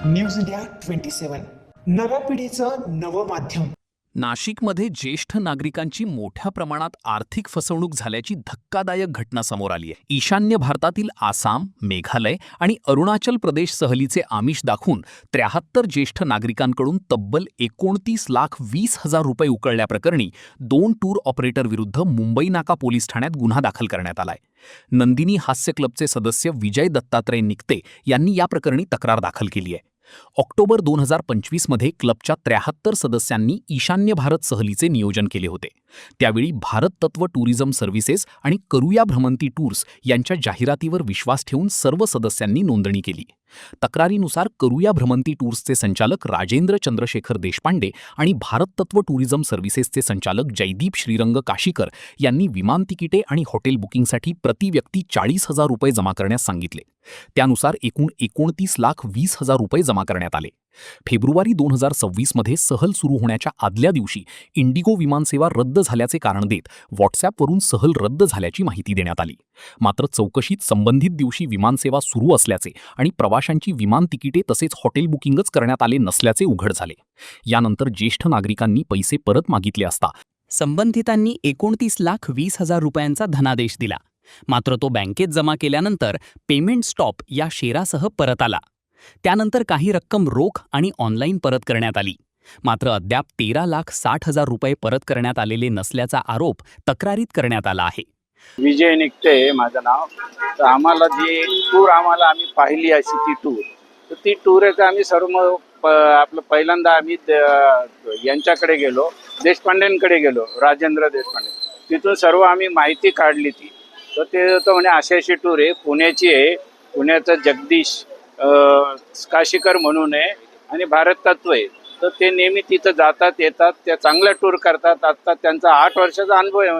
News India 27 नव्या पिढीचं नवं माध्यम। नाशिकमध्ये ज्येष्ठ नागरिकांची मोठ्या प्रमाणात आर्थिक फसवणूक झाल्याची धक्कादायक घटना समोर आली आहे। ईशान्य भारतातील आसाम, मेघालय आणि अरुणाचल प्रदेश सहलीचे आमिष दाखवून 73 ज्येष्ठ नागरिकांकडून तब्बल 29,20,000 रुपये उकळल्याप्रकरणी 2 टूर ऑपरेटर विरुद्ध मुंबई नाका पोलीस ठाण्यात गुन्हा दाखल करण्यात आलाय। नंदिनी हास्य क्लबचे सदस्य विजय दत्तात्रय निकते यांनी या प्रकरणी तक्रार दाखल केली आहे। ऑक्टोबर 2025 मध्ये क्लबच्या 73 सदस्यांनी ईशान्य भारत सहलीचे नियोजन केले होते। त्यावेळी भारत तत्व टुरिझम सर्व्हिसेस आणि करूया भ्रमंती टूर्स यांच्या जाहिरातीवर विश्वास ठेवून सर्व सदस्यांनी नोंदणी केली। तक्रारीनुसार करूया भ्रमंती टूर्सचे संचालक राजेंद्र चंद्रशेखर देशपांडे आणि भारत तत्व टुरिझम सर्व्हिसेसचे संचालक जयदीप श्रीरंग काशीकर यांनी विमान तिकिटे आणि हॉटेल बुकिंगसाठी प्रति व्यक्ती 40,000 रुपये जमा करण्यास सांगितले। त्यानुसार एकूण 29,20,000 रुपये जमा करण्यात आले। फेब्रुवारी 2026 मध्ये सहल सुरू होण्याच्या आदल्या दिवशी इंडिगो विमानसेवा रद्द झाल्याचे कारण देत व्हॉट्सॲपवरून सहल रद्द झाल्याची माहिती देण्यात आली। मात्र चौकशीत संबंधित दिवशी विमानसेवा सुरू असल्याचे आणि प्रवाशांची विमान तिकिटे तसेच हॉटेल बुकिंगच करण्यात आले नसल्याचे उघड झाले। यानंतर ज्येष्ठ नागरिकांनी पैसे परत मागितले असता संबंधितांनी 29,20,000 रुपयांचा धनादेश दिला। मात्र तो बँकेत जमा केल्यानंतर पेमेंट स्टॉप या शेरासह परत आला। त्यानंतर काही रक्कम रोख आणि ऑनलाईन परत करण्यात आली। मात्र अद्याप 13,60,000 रुपये परत करण्यात आलेले नसल्याचा आरोप तक्रारीत करण्यात आला आहे। विजय निकते माझं नाव। तर आम्हाला जी टूर आम्ही पाहिली अशी ती टूर, तर ती टूर आम्ही सर्व आपलं पहिल्यांदा आम्ही यांच्याकडे गेलो, देशपांडेंकडे गेलो, राजेंद्र देशपांडे। तिथून सर्व आम्ही माहिती काढली ती। तर ते तो म्हणे अशी टूर आहे, पुण्याची आहे, पुण्याचं जगदीश काशीकर म्हणून आहे आणि भारत तत्व आहे। तर ते नेहमी तिथं जातात येतात, त्या चांगल्या टूर करतात। आता त्यांचा 8 वर्षाचा अनुभव आहे।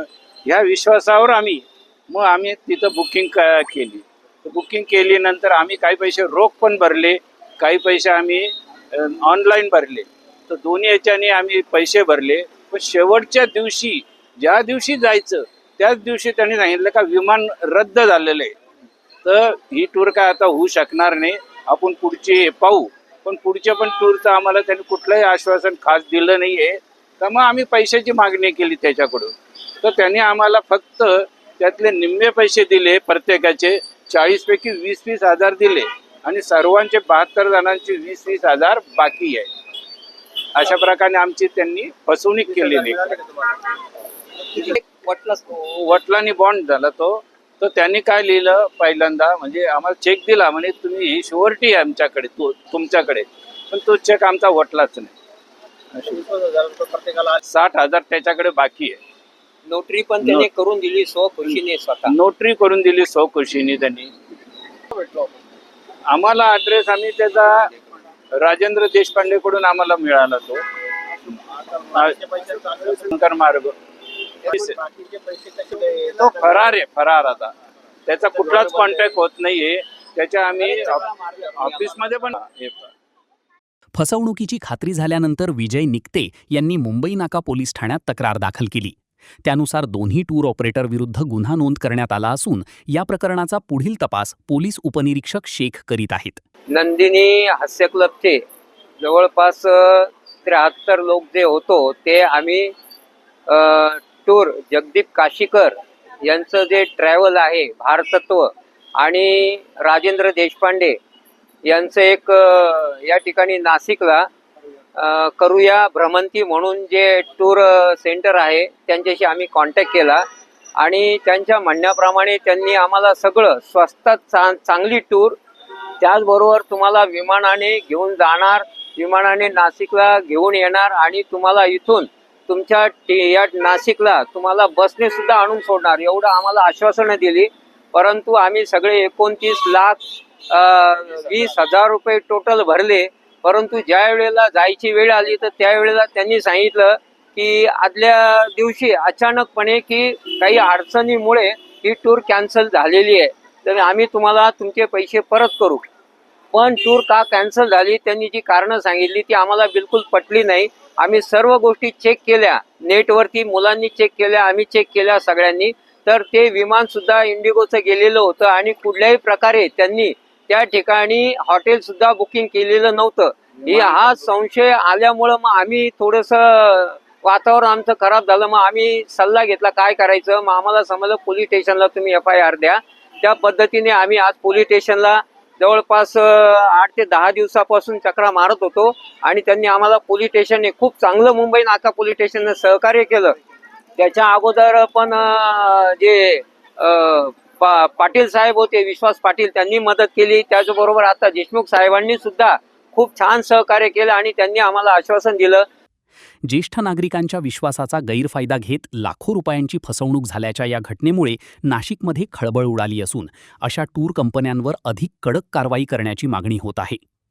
ह्या विश्वासावर आम्ही तिथं बुकिंग केली। बुकिंग केल्यानंतर आम्ही काही पैसे रोख पण भरले, काही पैसे आम्ही ऑनलाईन भरले। तर दोन्ही याच्याने आम्ही पैसे भरले। पण शेवटच्या दिवशी ज्या दिवशी जायचं त्याच दिवशी त्यांनी सांगितलं का विमान रद्द झालेलं आहे। तर ही टूर काय आता होऊ शकणार नाही, आपण पुढची पाहू। पण पुढच्या पण टूरचं आम्हाला त्यांनी कुठलंही आश्वासन खास दिलं नाही आहे। तर मग आम्ही पैशाची मागणी केली त्याच्याकडून। तर त्यांनी आम्हाला फक्त त्यातले निम्मे पैसे दिले, प्रत्येकाचे 40 पैकी 20-20 हजार दिले आणि सर्वांचे 72 जणांचे 20-20 हजार बाकी आहे। अशा प्रकारे आमची त्यांनी फसवणूक केलेली। वटलानी बॉन्ड झाला तो। तर त्यांनी काय लिहिलं, पहिल्यांदा म्हणजे आम्हाला चेक दिला, म्हणे तुम्ही ही शुअरिटी आहे आमच्याकडे, तुमच्याकडे, पण तो चेक आमचा वटलाच नाही। 60,000 त्याच्याकडे बाकी आहे। नोटरी पण त्यांनी करून दिली स्वखुशीने, स्वतः नोटरी करून दिली स्वखुशीने त्यांनी। आम्हाला ॲड्रेस आम्ही त्याचा राजेंद्र देशपांडे कडून आम्हाला मिळाला तो शंकर मार्ग। तो फरार आहे, फरार। आता त्याचा कुठलाच कॉन्टॅक्ट होत नाहीये त्याच्या। आम्ही ऑफिसमध्ये पण फसवणुकीची खात्री झाल्यानंतर विजय निकते यांनी मुंबई नाका पोलीस ठाण्यात तक्रार दाखल केली। त्यानुसार दोन्ही टूर ऑपरेटर विरुद्ध गुन्हा नोंद करण्यात आला असून या प्रकरणाचा पुढील तपास पोलीस उपनिरीक्षक शेख करीत आहेत। नंदिनी हास्य क्लबचे जवळपास 73 लोक जे होतो ते आम्ही टूर जगदीप काशीकर यांचं जे ट्रॅव्हल आहे भारतत्व आणि राजेंद्र देशपांडे यांचं एक या ठिकाणी नाशिकला करूया भ्रमंती म्हणून जे टूर सेंटर आहे त्यांच्याशी आम्ही कॉन्टॅक्ट केला आणि त्यांच्या म्हणण्याप्रमाणे त्यांनी आम्हाला सगळं स्वस्तात चांगली टूर, त्याचबरोबर तुम्हाला विमानाने घेऊन जाणार, विमानाने नाशिकला घेऊन येणार आणि तुम्हाला इथून तुमच्या या नाशिकला तुम्हाला बसने सुद्धा आणून सोडणार, एवढं आम्हाला आश्वासनं दिली। परंतु आम्ही सगळे 29,20,000 रुपये टोटल भरले। परंतु ज्या वेळेला जायची वेळ आली तर त्यावेळेला त्यांनी सांगितलं की आदल्या दिवशी अचानकपणे की काही अडचणीमुळे ही टूर कॅन्सल झालेली आहे, तर आम्ही तुम्हाला तुमचे पैसे परत करू। पण टूर का कॅन्सल झाली त्यांनी जी कारणं सांगितली ती आम्हाला बिलकुल पटली नाही। आम्ही सर्व गोष्टी चेक केल्या, नेटवरती मुलांनी चेक केल्या, आम्ही चेक केल्या सगळ्यांनी। तर ते विमान सुद्धा इंडिगोचं गेलेलं होतं आणि कुठल्याही प्रकारे त्यांनी त्या ठिकाणी हॉटेल सुद्धा बुकिंग केलेलं नव्हतं. हा संशय आल्यामुळं मग आम्ही थोडंसं वातावरण आमचं खराब झालं. मग आम्ही सल्ला घेतला काय करायचं. मग आम्हाला समजलं पोलीस स्टेशनला तुम्ही FIR द्या. त्या पद्धतीने आम्ही आज पोलीस स्टेशनला जवळपास 8 ते 10 दिवसापासून चक्रा मारत होतो आणि त्यांनी आम्हाला पोलीस स्टेशनने खूप चांगलं मुंबई नाका पोलीस स्टेशनने सहकार्य केलं. त्याच्या अगोदर पण जे पाटील साहेब होते, विश्वास पाटील, त्यांनी मदत केली. त्याचबरोबर आता देशमुख साहेबांनी सुद्धा खूप छान सहकार्य केलं आणि त्यांनी आम्हाला आश्वासन दिलं. ज्येष्ठ नागरिकांच्या विश्वासाचा गैरफायदा घेत लाखो रुपयांची फसवणूक झाल्याच्या या घटनेमुळे नाशिकमध्ये खळबळ उडाली असून अशा टूर कंपन्यांवर अधिक कडक कारवाई करण्याची मागणी होत आहे.